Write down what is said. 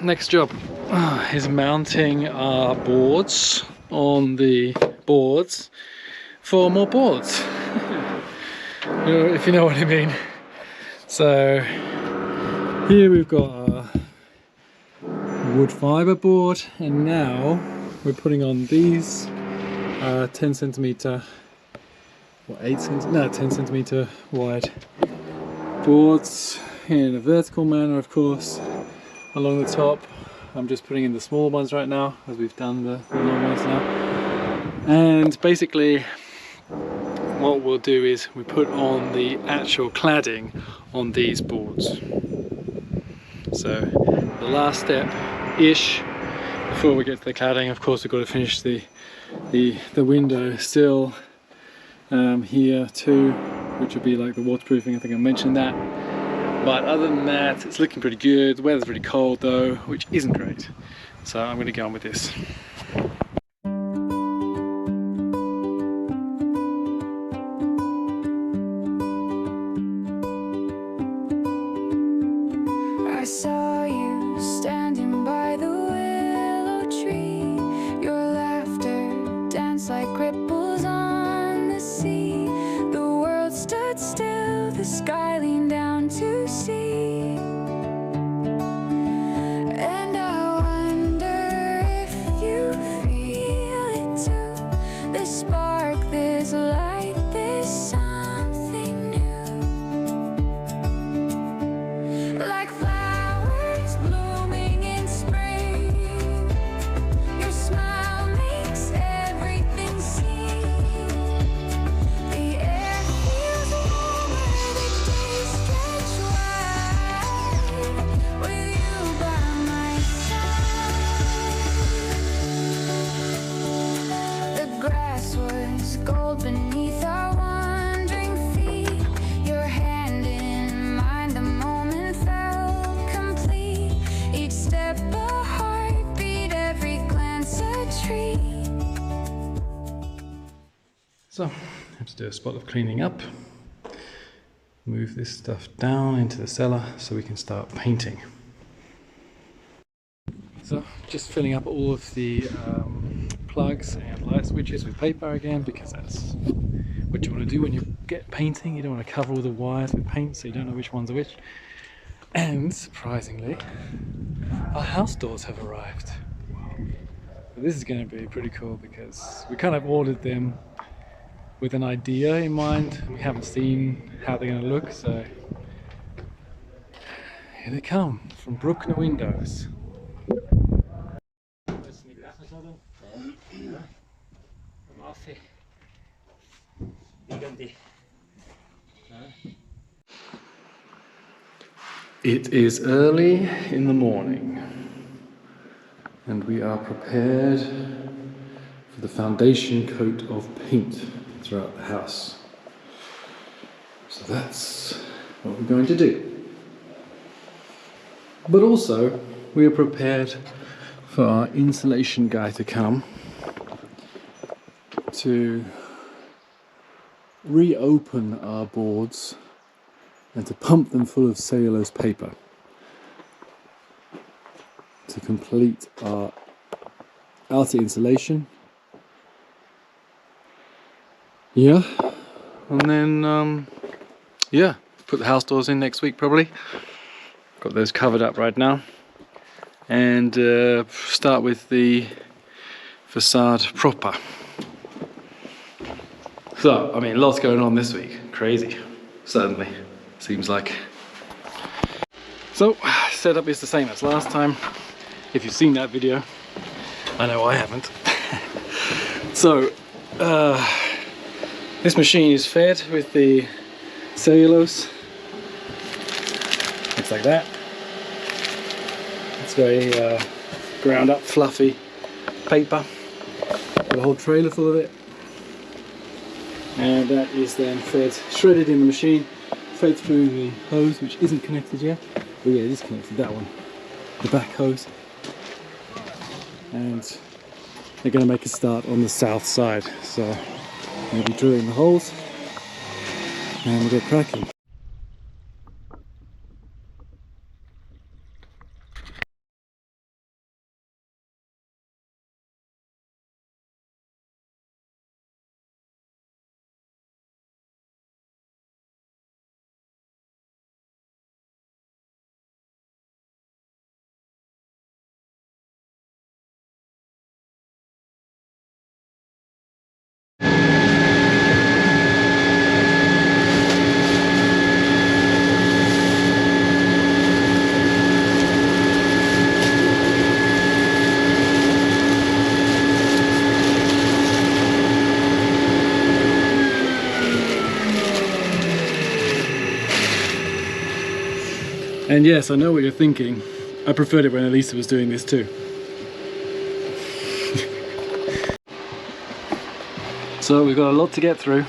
next job is mounting our boards on the boards for more boards. If you know what I mean. So here we've got our wood fibre board, and now we're putting on these 10 centimetre or 10 centimetre wide boards in a vertical manner, of course, along the top. I'm just putting in the small ones right now, as we've done the long ones now. And basically what we'll do is we put on the actual cladding on these boards. So the last step-ish before we get to the cladding, of course, we've got to finish the window sill here too, which would be like the waterproofing. I think I mentioned that. But other than that, it's looking pretty good. The weather's really cold though, which isn't great. So I'm going to go on with this. I saw you standing by the willow tree. Your laughter danced like ripples on the sea. The world stood still, the sky leaned down to see. And I wonder if you feel it too. This spark, this light, this something new. Like flowers blooming in spring, your smile makes everything seem. The air feels warmer, the days stretch wide, with you by my side. The grass was gold beneath our wandering feet. Your hand in mine, the moment felt complete. Each step a heartbeat, every glance a treat. So I have to do a spot of cleaning up. Move this stuff down into the cellar so we can start painting. So just filling up all of the plugs and light switches with paper again, because that's what you want to do when you get painting. You don't want to cover all the wires with paint so you don't know which ones are which. And surprisingly, our house doors have arrived. So this is going to be pretty cool because we kind of ordered them with an idea in mind. We haven't seen how they're going to look, so here they come from Bruckner Windows. It is early in the morning and we are prepared for the foundation coat of paint throughout the house. So that's what we're going to do. But also we are prepared for our insulation guy to come to reopen our boards and to pump them full of cellulose paper to complete our outer insulation. Yeah, and then yeah, put the house doors in next week probably. Got those covered up right now, and start with the facade proper. So, I mean, lots going on this week. Crazy, certainly, seems like. So, setup is the same as last time. If you've seen that video, I know I haven't. So, this machine is fed with the cellulose. Looks like that. It's very ground up, fluffy paper. Got a whole trailer full of it. And that is then fed, shredded in the machine, fed through the hose, which isn't connected yet. Oh yeah, it is connected, that one. The back hose. And they're going to make a start on the south side. So we'll be drilling the holes and we'll get cracking. And yes, I know what you're thinking. I preferred it when Elisa was doing this too. So we've got a lot to get through.